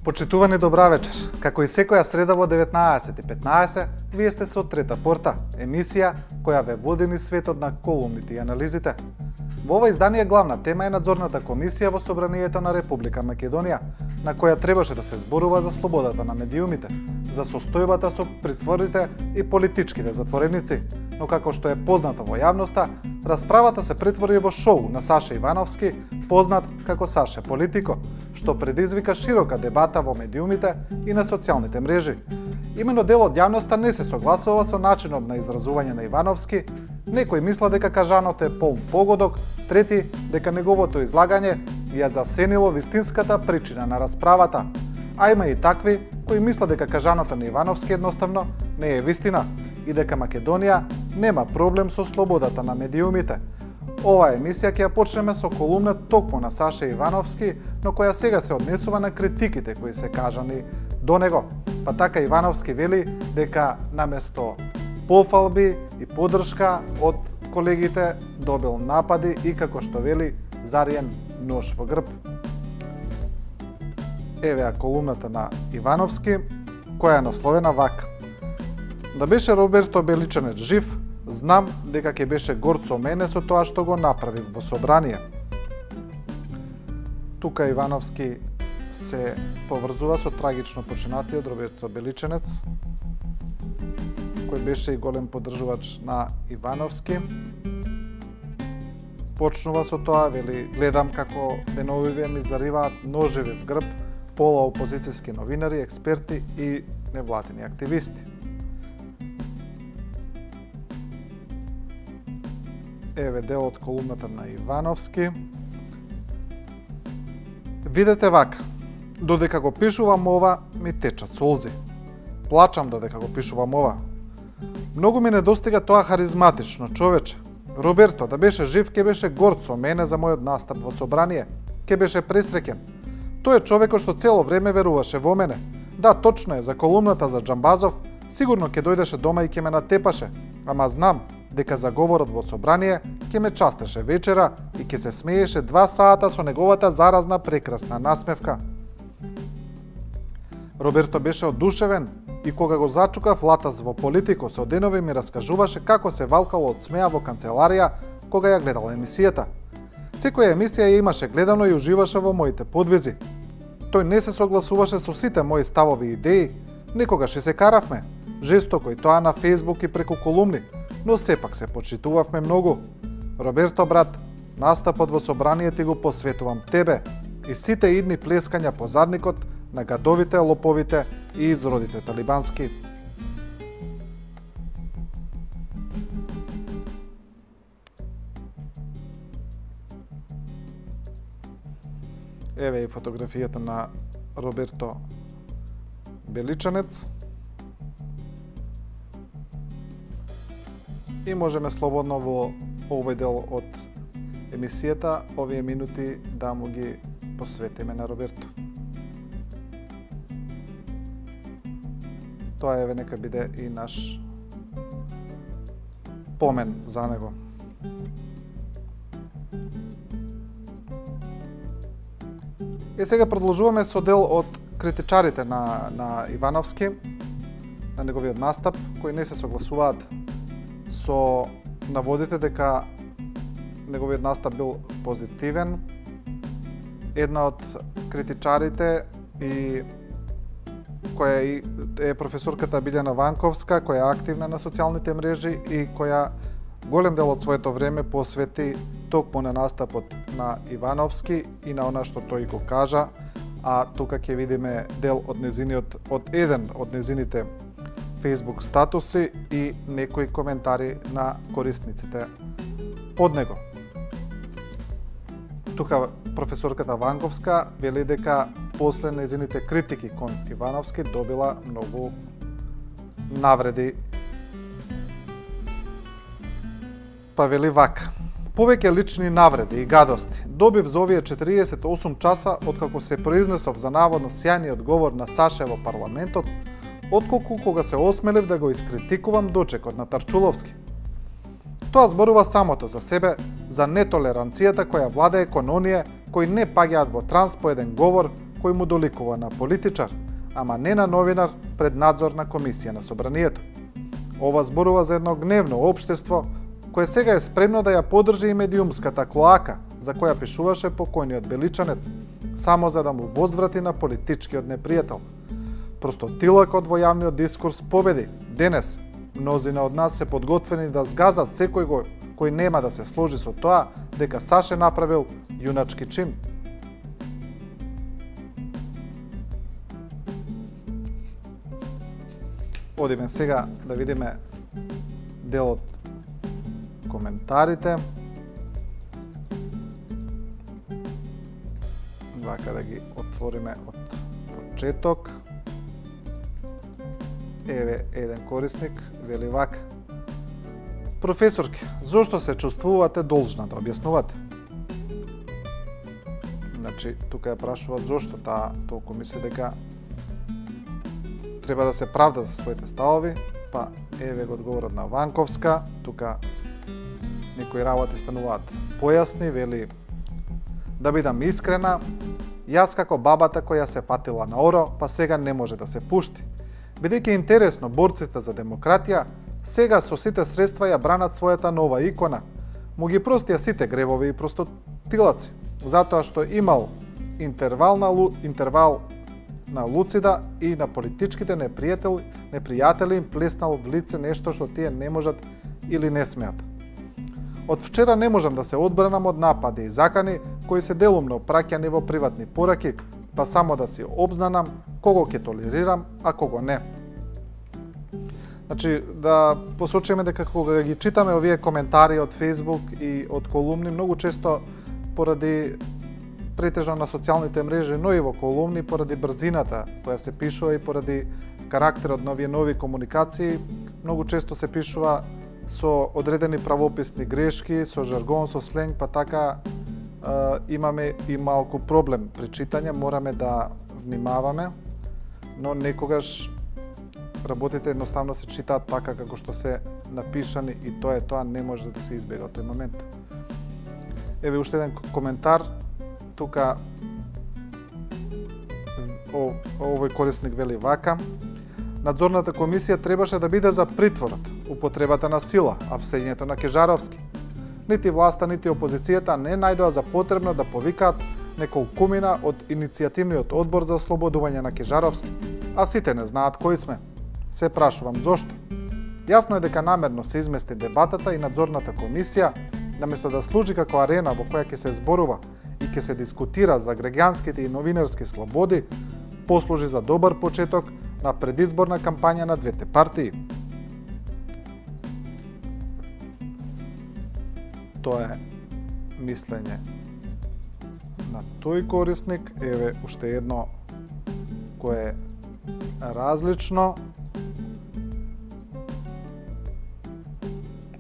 Почитувани добра вечер. Како и секоја среда во 19:15, вие сте со Трета порта, емисија која ве води низ светот на колумните и анализите. Во ова издание главна тема е надзорната комисија во Собранието на Република Македонија, на која требаше да се зборува за слободата на медиумите, за состојбата со притворите и политичките затвореници, но како што е познато во јавноста, расправата се претвори во шоу на Саша Ивановски, познат како Саше Политико, што предизвика широка дебата во медиумите и на социјалните мрежи. Имено дел од јавноста не се согласува со начинот на изразување на Ивановски, некои мисла дека кажаното е полн погодок, трети дека неговото излагање ја засенило вистинската причина на расправата, а има и такви кои мислат дека кажаното на Ивановски едноставно не е вистина и дека Македонија нема проблем со слободата на медиумите. Оваа емисија ќе ја почнеме со колумна токму на Саша Ивановски, но која сега се однесува на критиките кои се кажани до него. Па така Ивановски вели дека наместо пофалби и поддршка од колегите добил напади и како што вели зариен нож во грб. Еве колумната на Ивановски, која е насловена вака: Да беше Роберто Беличанец жив, знам дека ќе беше горд со мене со тоа што го направи во собрание. Тука Ивановски се поврзува со трагично починатиот Роберто Беличанец, кој беше и голем поддржувач на Ивановски. Почнува со тоа, вели, гледам како деновиве ми зариваат ножеви в грб пола опозицијски новинари, експерти и невладини активисти. Еве дел од колумната на Ивановски. Видете вака: додека го пишувам ова, ми течат солзи. Плачам додека го пишувам ова. Многу ми недостига тоа харизматично човече. Роберто, да беше жив, ке беше горд со мене за мојот настап во собрание. Ке беше пресреќен. Тој е човекот што цело време веруваше во мене. Да, точно е, за колумната за Џамбазов, сигурно ќе дојдеше дома и ќе ме натепаше. Ама знам дека за говорот во собрание ќе ме частеше вечера и ќе се смееше 2 сата со неговата заразна прекрасна насмевка. Роберто беше одушевен и кога го зачукав латас во Политико, со денови ми раскажуваше како се валкало од смеа во канцеларија кога ја гледала емисијата. Секоја емисија ја имаше гледано и уживаше во моите подвизи. Тој не се согласуваше со сите мои ставови и идеи, некогаш и се каравме, жестоко и тоа на Фејсбук и преку колумни, но сепак се почитувавме многу. Роберто, брат, настапот во собрание ти го посветувам тебе и сите идни плескања по задникот на гадовите, лоповите и изродите талибански. Еве и фотографијата на Роберто Беличанец. И можеме слободно во овој дел од емисијата, овие минути да му ги посветиме на Роберто. Тоа еве нека биде и наш помен за него. И сега продолжуваме со дел од критичарите на Ивановски, на неговиот настап, кои не се согласуваат со наводите дека неговиот настап бил позитивен. Една од критичарите и која е професорката Билјана Ванковска, која е активна на социјалните мрежи и која голем дел од своето време посвети токму на настапот на Ивановски и на она што тој го кажа, а тука ќе видиме дел од еден од незините Facebook статуси и некои коментари на корисниците под него. Тука професорката Ванковска вели дека после незините критики кон Ивановски добила многу навреди. Па вели вака: повеќе лични навреди и гадости добив за овие 48 часа откако се произнесов за наводно сјајниот говор на Саше во парламентот, отколку кога се осмелив да го искритикувам дочекот на Тарчуловски. Тоа зборува самото за себе, за нетолеранцијата која владее кон оние кои не паѓаат во транс по еден говор кој му доликува на политичар, ама не на новинар пред надзорна комисија на собранието. Ова зборува за едно гневно општество, кое сега е спремно да ја поддржи и медиумската клоака, за која пишуваше покојниот Беличанец, само за да му возврати на политичкиот непријател. Простотилакот во јавниот дискурс победи. Денес, мнозина од нас се подготвени да згазат секој кој нема да се сложи со тоа дека Саше направил јуначки чин. Одиме сега да видиме дел од коментарите. Вака да ги отвориме од почеток. Еве еден корисник, вели вака. Професорки, зошто се чувствувате должна да објаснувате? Значи, тука ја прашува зошто таа толку мисли дека треба да се правда за своите ставови, па еве го одговорот на Ванковска, тука некои работи стануваат појасни, вели да бидам искрена, јас како бабата која се фатила на оро, па сега не може да се пушти. Бидејќи интересно борците за демократија, сега со сите средства ја бранат својата нова икона. Му ги простија сите гревови и простотилаци, затоа што имал интервал на луцида и на политичките непријатели им плеснал в лице нешто што тие не можат или не смеат. Од вчера не можам да се одбранам од напади и закани кои се делумно праќани во приватни пораки, па само да си обзнанам кого ќе толерирам, а кого не. Значи, да посочиме дека кога ги читаме овие коментари од Facebook и од колумни, многу често поради претежно на социјалните мрежи, но и во колумни, поради брзината која се пишува и поради карактерот на овие нови комуникации, многу често се пишува со одредени правописни грешки, со жаргон, со сленг, па така имаме и малку проблем при читање, мораме да внимаваме, но некогаш работите едноставно се читаат така како што се напишани и тоа не може да се избега од тој момент. Еве уште еден коментар, тука овој корисник вели вака. Надзорната комисија требаше да биде за притворот, употребата на сила, апсењето на Кежаровски. Нити власта, нити опозицијата не најдоа за потребно да повикаат неколкумина од иницијативниот одбор за ослободување на Кежаровски, а сите не знаат кои сме. Се прашувам зошто. Јасно е дека намерно се измести дебатата и надзорната комисија, наместо да служи како арена во која ќе се зборува и ќе се дискутира за граѓанските и новинарски слободи, послужи за добар почеток на предизборна кампања на двете партии. Тоа е мислење на тој корисник. Еве уште едно кое е различно.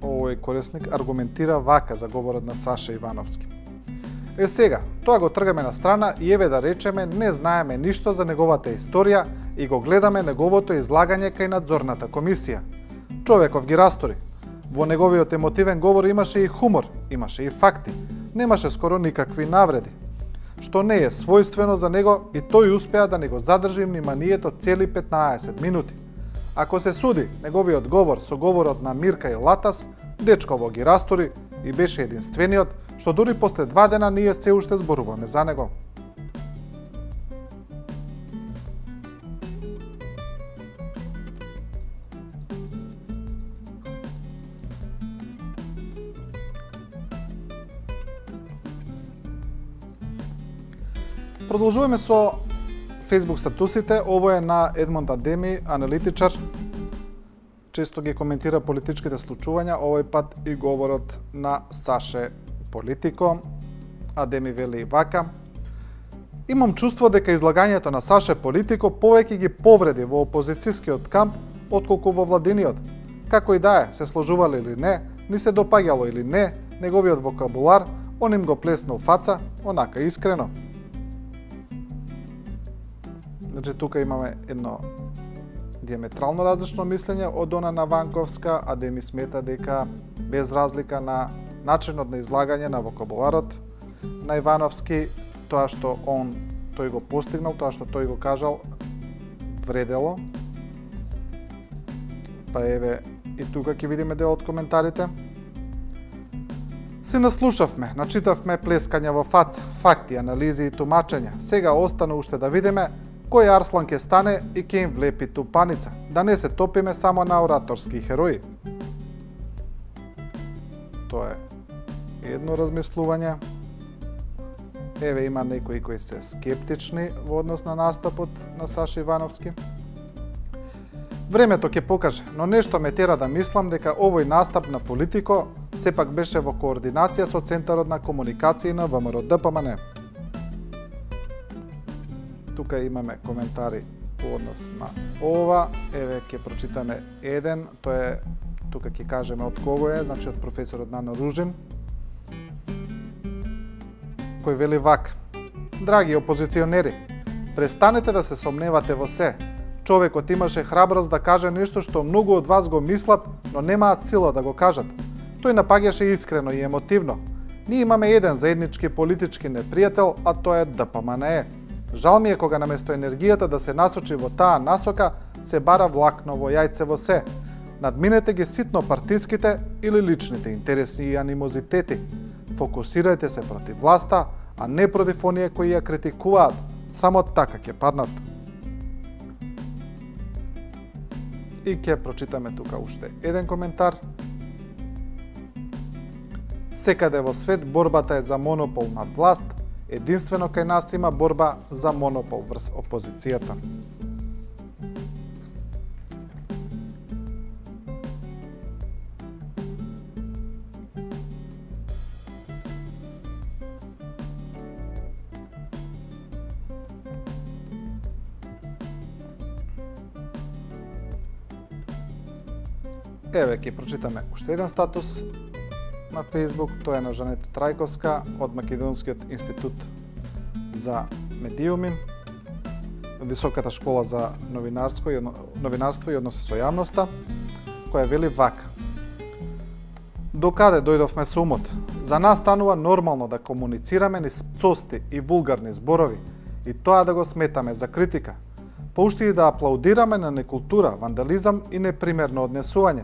Овој корисник аргументира вака за говорот на Саша Ивановски. Сега, тоа го тргаме на страна и еве да речеме не знаеме ништо за неговата историја и го гледаме неговото излагање кај надзорната комисија. Човеков ги растори. Во неговиот емотивен говор имаше и хумор, имаше и факти, немаше скоро никакви навреди, што не е својствено за него и тој успеа да не го задржи вниманието цели 15 минути. Ако се суди неговиот говор со говорот на Мирка и Латас, дечково ги растори и беше единствениот, што дури после 2 дена ние се уште зборуваме за него. Продолжуваме со Facebook статусите. Ово е на Едмонд Адеми, аналитичар. Често ги коментира политичките случувања, овој пат и говорот на Саше Политико. Адеми вели вака. Имам чувство дека излагањето на Саше Политико повеќе ги повреди во опозицијскиот камп отколку во владиниот. Како и да е, се сложувале или не, ни се допаѓало или не, неговиот вокабулар, он им го плесна у фаца, онака искрено. Значи, тука имаме едно диаметрално различно мислење од она на Ванковска, а Адеми смета дека без разлика на начинот на излагање на вокабуларот на Ивановски, тоа што он тој го постигнал, тоа што тој го кажал вредело. Па еве и тука ќе видиме дел од коментарите. Се наслушавме, начитавме плескања во фаца, факти, анализи и тумачења. Сега остана уште да видиме кој Арслан ќе стане и ќе им влепи тупаница, да не се топиме само на ораторски херои. Тоа е едно размислување. Еве има некои кои се скептични во однос на настапот на Саша Ивановски. Времето ќе покаже, но нешто ме тера да мислам дека овој настап на политико сепак беше во координација со Центарот на комуникација на ВМРО-ДПМН. Тука имаме коментари по однос на ова. Еве ќе прочитаме еден, тоа е тука ќе кажеме од кого е, значи од професорот Нано Ружин, кој вели вак: Драги опозиционери, престанете да се сомневате во се. Човекот имаше храброст да каже нешто што многу од вас го мислат, но немаат сила да го кажат. Тој напаѓаше искрено и емотивно. Ние имаме еден заеднички политички непријател, а тоа е ДПМНЕ. Жал ми е кога наместо енергијата да се насочи во таа насока, се бара влакново јајце во се. Надминете ги ситно партиските или личните интереси и анимозитети. Фокусирајте се против власта, а не против оние кои ја критикуваат. Само така ќе паднат. И ќе прочитаме тука уште еден коментар. Секаде во свет борбата е за монопол над власт, единствено кај нас има борба за монопол врз опозицијата. Еве ќе прочитаме уште еден статус на Facebook, тоа е на Жанета Трајковска од Македонскиот институт за медиуми, Високата школа за новинарство и односи со јавноста, која вели вака: Докаде дојдовме со умот? За нас станува нормално да комуницираме низ цости и вулгарни зборови и тоа да го сметаме за критика, па уште и да аплаудираме на некултура, вандализам и непримерно однесување,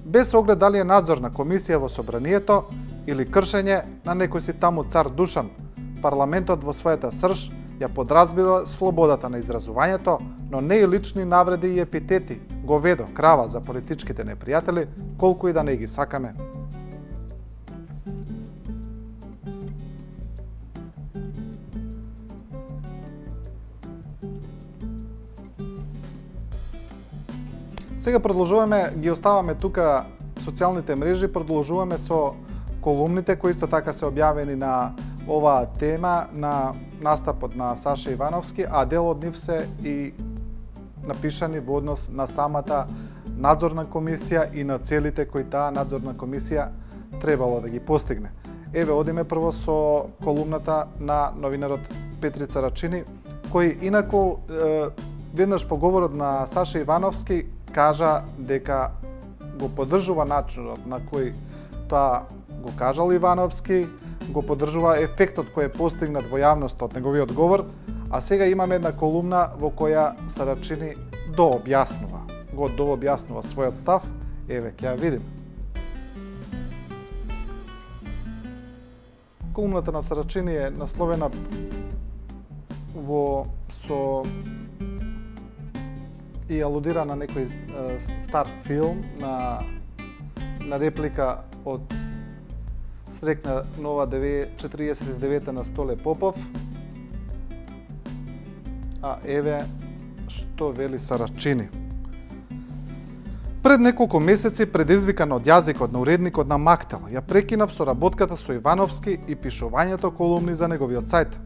без оглед дали е надзор на комисија во собранието или кршење на некој си таму цар Душан. Парламентот во својата срж ја подразбира слободата на изразувањето, но не и лични навреди и епитети, говедо, крава за политичките непријатели, колку и да не ги сакаме. Сега продолжуваме, ги оставаме тука социјалните мрежи, продолжуваме со колумните кои исто така се објавени на оваа тема на настапот на Саша Ивановски, а дел од нив се и напишани во однос на самата надзорна комисија и на целите кои таа надзорна комисија требало да ги постигне. Еве, одиме прво со колумната на новинарот Петрица Рачини, кој инаку веднаш по говорот на Саша Ивановски кажа дека го поддржува начинот на кој тоа го кажал Ивановски, го поддржува ефектот кој е постигнат во јавноста од неговиот говор, а сега имаме една колумна во која Сарачини дообјаснува својот став. Еве, ќе ја видим. Колумната на Сарачини е насловена и алудира на некој стар филм, на реплика од Срекна нова 49 на Столе Попов. А еве што вели Сарачини. Пред неколку месеци, предизвикан од јазикот на уредникот на Мактел, ја прекинав соработката со Ивановски и пишувањето колумни за неговиот сајт.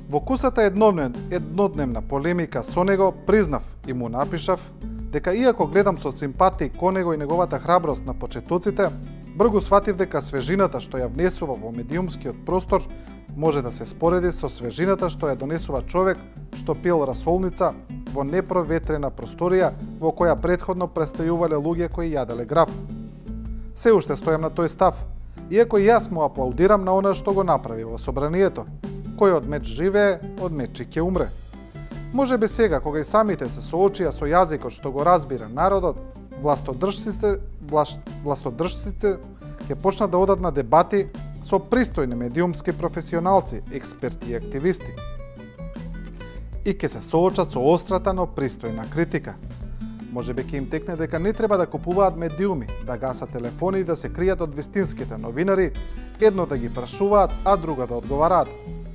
Во кусата еднодневна полемика со него, признав и му напишав дека иако гледам со симпатија кон него и неговата храброст на почетоците, бргу сватив дека свежината што ја внесува во медиумскиот простор може да се спореди со свежината што ја донесува човек што пил расолница во непроветрена просторија во која претходно престојувале луѓе кои јаделе граф. Се уште стојам на тој став, иако и јас му аплаудирам на она што го направи во собранието. Кој од меч живее, од меч ќе умре. Може би сега, кога и самите се соочија со јазикот што го разбира народот, властодржците ќе почнат да одат на дебати со пристојни медиумски професионалци, експерти и активисти. И ќе се соочат со острата, но пристојна критика. Може би ќе им текне дека не треба да купуваат медиуми, да гасат телефони и да се кријат од вистинските новинари, едно да ги прашуваат, а друго да одговараат,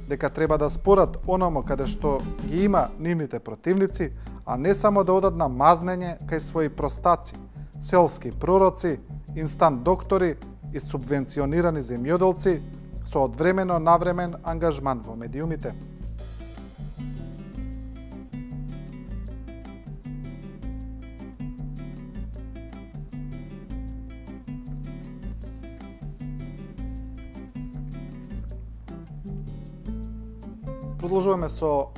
дека треба да спорат ономо каде што ги има нивните противници, а не само да одат на мазнење кај своји простаци, селски пророци, инстант доктори и субвенционирани земјоделци со одвремено навремен ангажман во медиумите. Продолжуваме со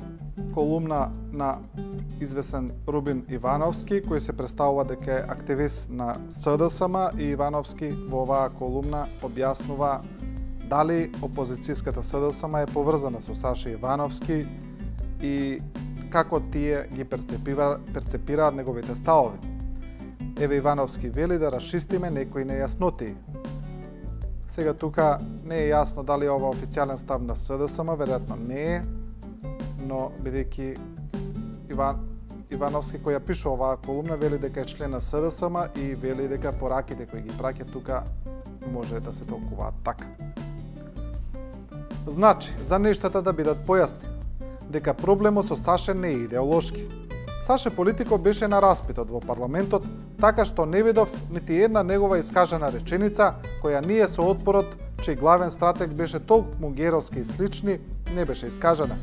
колумна на извесен Рубин Ивановски, кој се представува дека е активист на СДСМ, и Ивановски во оваа колумна објаснува дали опозицијската СДСМ е поврзана со Саша Ивановски и како тие ги перцепираат неговите ставови. Еве Ивановски вели да расчистиме некои нејаснотии. Сега тука не е јасно дали ова официјален став на СДСМ, веројатно не е, но бидејќи Ивановски кој ја пишува оваа колумна вели дека е член на СДСМ и вели дека пораките кои ги праќа тука може да се толкуваат така. Значи, за нештата да бидат појасни, дека проблемот со Саше не е идеолошки. Саше Политико беше на распитот во парламентот, така што не видов нити една негова искажана реченица која ние со отпорот, чеј главен стратег беше толкму геровски и слични, не беше искажана.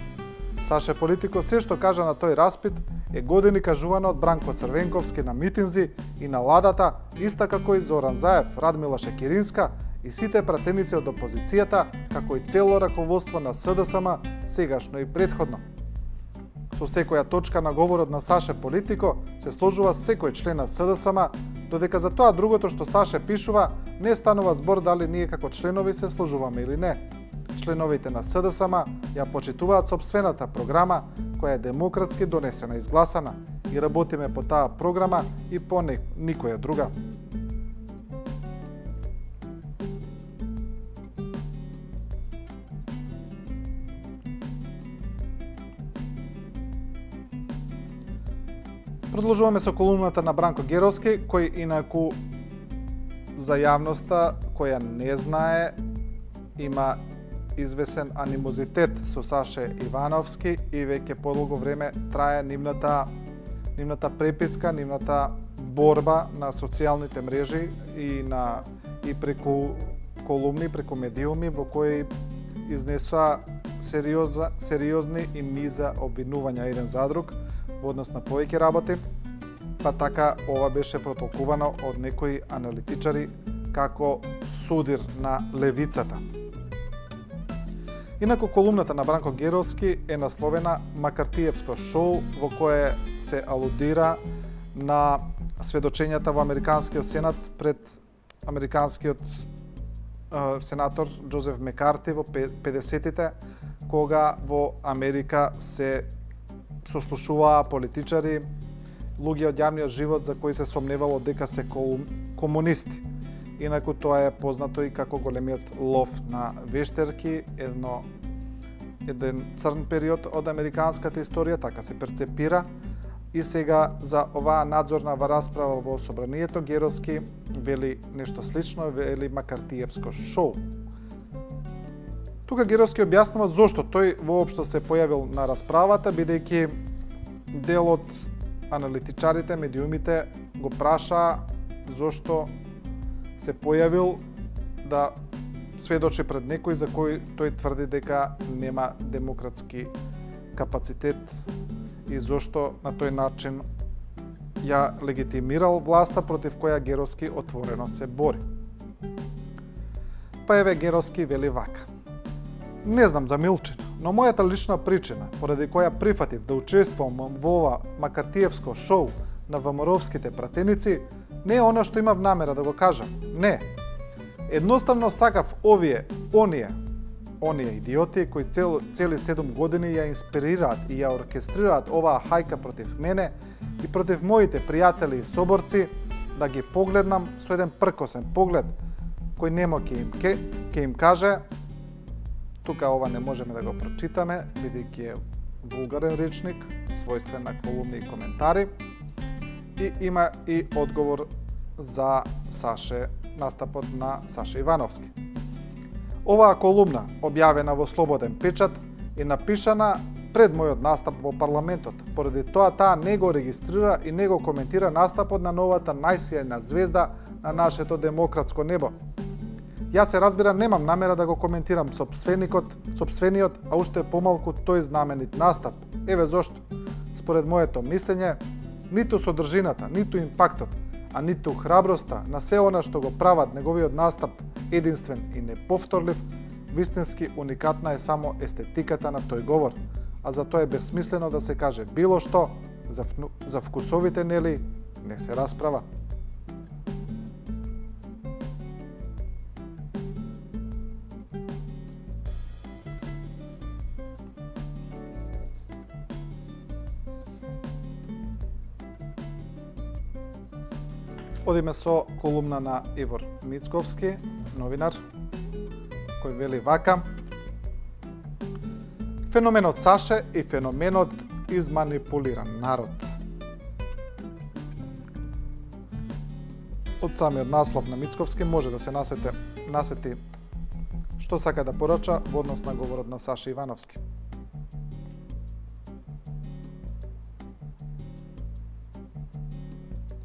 Саше Политико се што кажа на тој распит е години кажувано од Бранко Црвенковски на митинзи и на ладата, иста како и Зоран Заев, Радмила Шекеринска и сите пратеници од опозицијата, како и цело раководство на СДСМ, сегашно и претходно. Со секоја точка на говорот на Саше Политико се сложува секој член на СДСМ, додека за тоа другото што Саше пишува не станува збор дали ние како членови се сложуваме или не. Членовите на СДСМ ја почитуваат сопствената програма, која е демократски донесена и изгласана, и работиме по таа програма и по никоја друга. Продолжуваме со колумната на Бранко Геровски, кој инаку за јавноста која не знае има извесен анимозитет со Саше Ивановски и веќе подолго време трае нивната преписка, нивната борба на социјалните мрежи и преку колумни, преку медиуми во кои изнесоа сериозни и низа обвинувања еден за друг во однос на повеќе работи, па така ова беше протолкувано од некои аналитичари како судир на левицата. Инаку колумната на Бранко Геровски е насловена Макартиевско шоу, во кое се алудира на сведочењата во Американскиот сенат пред Американскиот сенатор Џозеф Мекарти во 50-тите, кога во Америка се сослушуваа политичари, луѓе од јавниот живот за кои се сомневало дека се комунисти. Инаку тоа е познато и како големиот лов на вештерки, еден црн период од американската историја, така се перцепира. И сега за оваа надзорна расправа во собранието Геровски вели нешто слично, вели Макартиевско шоу. Тука Геровски објаснува зошто тој воопшто се појавил на расправата, бидејќи дел од аналитичарите, медиумите го праша зошто се појавил да сведочи пред некој за кој тој тврди дека нема демократски капацитет и зошто на тој начин ја легитимирал власта против која Геровски отворено се бори. Па еве Геровски вели вака. Не знам за Милчина, но мојата лична причина, поради која прифатив да учествувам во ова Макартиевско шоу на ВМРО-вските пратеници, не е она што имав намера да го кажам. Не. Едноставно сакав оние оние идиоти кои цели 7 години ја инспирираат и ја оркестрираат оваа хајка против мене и против моите пријатели и соборци, да ги погледнам со еден пркосен поглед, кој немо ќе им каже, тука ова не можеме да го прочитаме, бидејќи е вулгарен речник, својствен на колумни и коментари, и има и одговор за настапот на Саше Ивановски. Оваа колумна, објавена во Слободен печат, е напишана пред мојот настап во парламентот. Поради тоа таа не го регистрира и не го коментира настапот на новата најсијајна звезда на нашето демократско небо. Јас се разбира немам намера да го коментирам сопствениот, а уште помалку тој знаменит настап. Еве зошто. Според моето мислење, ниту содржината, ниту импактот, а ниту храброста на се она што го прават неговиот настап единствен и неповторлив, вистински уникатна е само естетиката на тој говор, а за тоа е бесмислено да се каже било што, за вкусовите нели не се расправа. Одиме со колумна на Ивор Мицковски, новинар, кој вели вака: феноменот Саше и феноменот изманипулиран народ. Од самиот наслов на Мицковски може да се насети што сака да порача во однос на говорот на Саше Ивановски.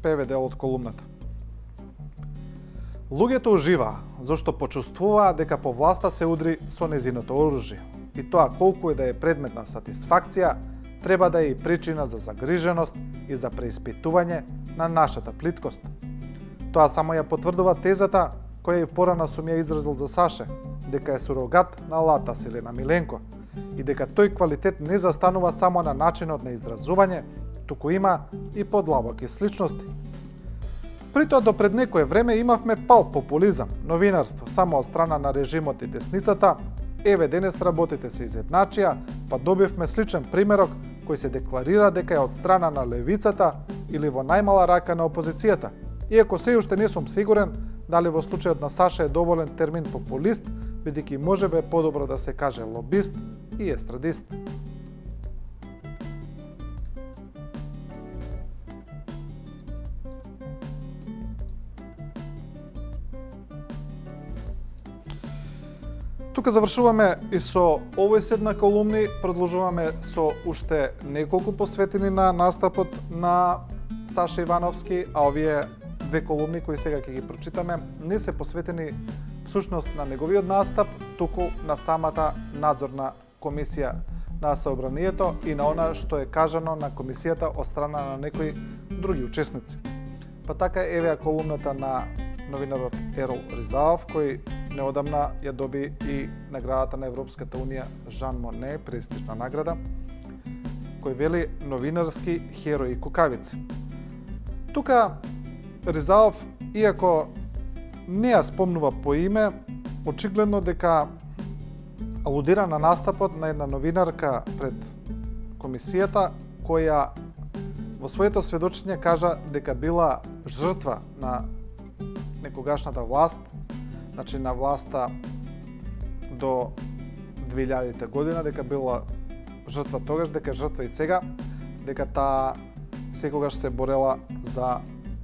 Певе дел од колумната. Луѓето уживаа, зашто почувствуваа дека по власта се удри со незиното оружје. И тоа колку е да е предмет на сатисфакција, треба да е и причина за загриженост и за преиспитување на нашата плиткост. Тоа само ја потврдува тезата која и порано сум ја изразил за Саше, дека е сурогат на Латас или на Миленко, и дека тој квалитет не застанува само на начинот на изразување, туку има и подлабоки сличности. При тоа до пред некое време имавме пал популизам, новинарство само од страна на режимот и десницата. Еве денес работите се изедначија, па добивме сличен примерок кој се декларира дека е од страна на левицата или во најмала рака на опозицијата. Иако се уште не сум сигурен дали во случајот на Саша е доволен термин популист, бидејќи можебе подобро да се каже лобист и естрадист. Тука завршуваме и со овој сет на колумни, продолжуваме со уште неколку посветени на настапот на Саша Ивановски, а овие две колумни кои сега ќе ги прочитаме не се посветени всушност на неговиот настап, туку на самата надзорна комисија на Сообранието и на она што е кажано на комисијата од страна на некои други учесници. Па така еве колумната на новинарот Ерол Ризаов, кој неодамна ја доби и наградата на Европската унија Жан Моне, престижна награда, кој вели новинарски херои и кукавици. Тука Ризаов, иако не ја спомнува по име, очигледно дека алудира на настапот на една новинарка пред комисијата, која во своето сведочење кажа дека била жртва на некогашната власт, значи на власта до 2000 година, дека била жртва тогаш, дека жртва и сега, дека таа секогаш се борела за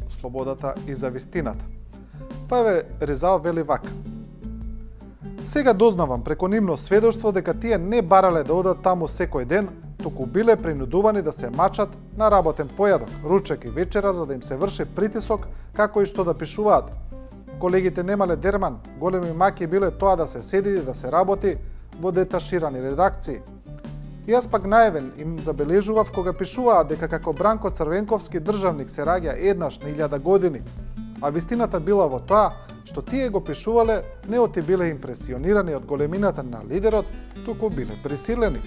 слободата и за вистината. Па еве Ризаов вели вака: сега дознавам преку нивно сведоштво дека тие не барале да одат таму секој ден, туку биле принудувани да се мачат на работен појадок, ручек и вечера, за да им се врши притисок како и што да пишуваат. Колегите немале дерман, големи маки биле тоа да се седи и да се работи во деташирани редакции. Јас пак најавен им забележував кога пишуваат дека како Бранко Црвенковски државник се раѓа еднаш на 1000 години, а вистината била во тоа што тие го пишувале не оти биле импресионирани од големината на лидерот, туку биле присилени.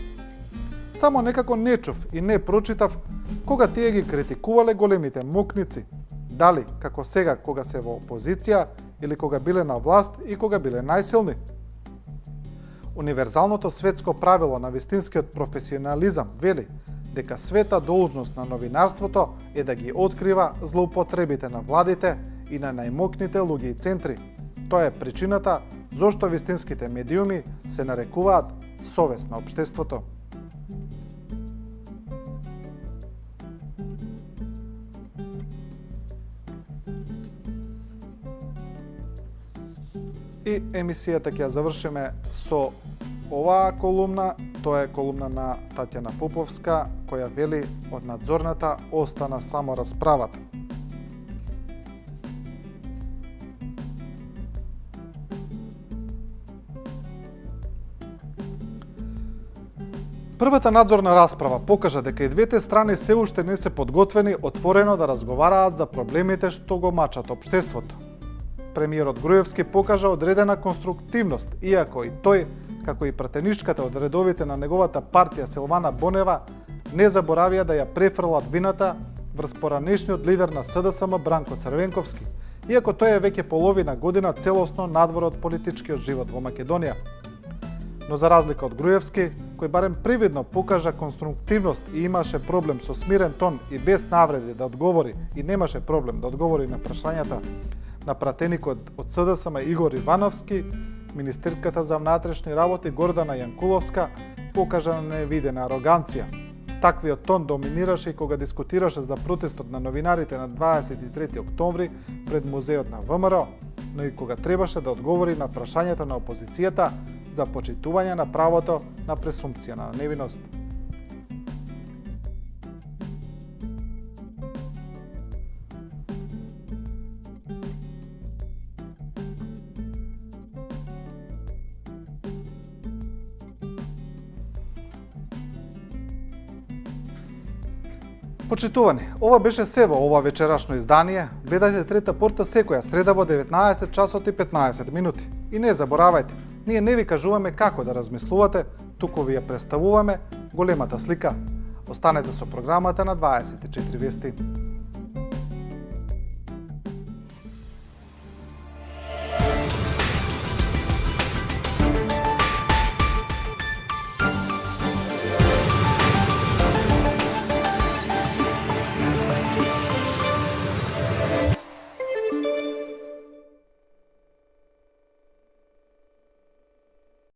Само некако не чув и не прочитав кога тие ги критикувале големите мокници, дали како сега кога се во опозиција или кога биле на власт и кога биле најсилни. Универзалното светско правило на вистинскиот професионализам вели дека света должност на новинарството е да ги открива злоупотребите на владите и на најмокните луѓе и центри. Тоа е причината зошто вистинските медиуми се нарекуваат совест на општеството. И емисијата ќе ја завршиме со оваа колумна. Тоа е колумна на Татјана Поповска, која вели од надзорната остана само расправата. Првата надзорна расправа покажа дека и двете страни се уште не се подготвени отворено да разговараат за проблемите што го мачат општеството. Премиерот Груевски покажа одредена конструктивност, иако и тој, како и пратеничката од редовите на неговата партија Силвана Бонева, не заборавија да ја префрлат вината врз поранешниот лидер на СДСМ Бранко Црвенковски, иако тој е веќе половина година целосно надвор од политичкиот живот во Македонија. Но за разлика од Груевски, кој барем привидно покажа конструктивност и имаше проблем со смирен тон и без навреди да одговори и немаше проблем да одговори на прашањата на пратеникот од СДСМ Игор Ивановски, министерката за внатрешни работи Гордана Јанкуловска покажа невидена ароганција. Таквиот тон доминираше и кога дискутираше за протестот на новинарите на 23 октомври пред музеот на ВМРО, но и кога требаше да одговори на прашањето на опозицијата за почитување на правото на пресумпција на невиност. Почитувани, ова беше се во ова вечерашно издание. Гледајте Трета порта секоја среда во 19 часот и 15 минути. И не заборавајте, ние не ви кажуваме како да размислувате, туку ви ја представуваме големата слика. Останете со програмата на 24 вести.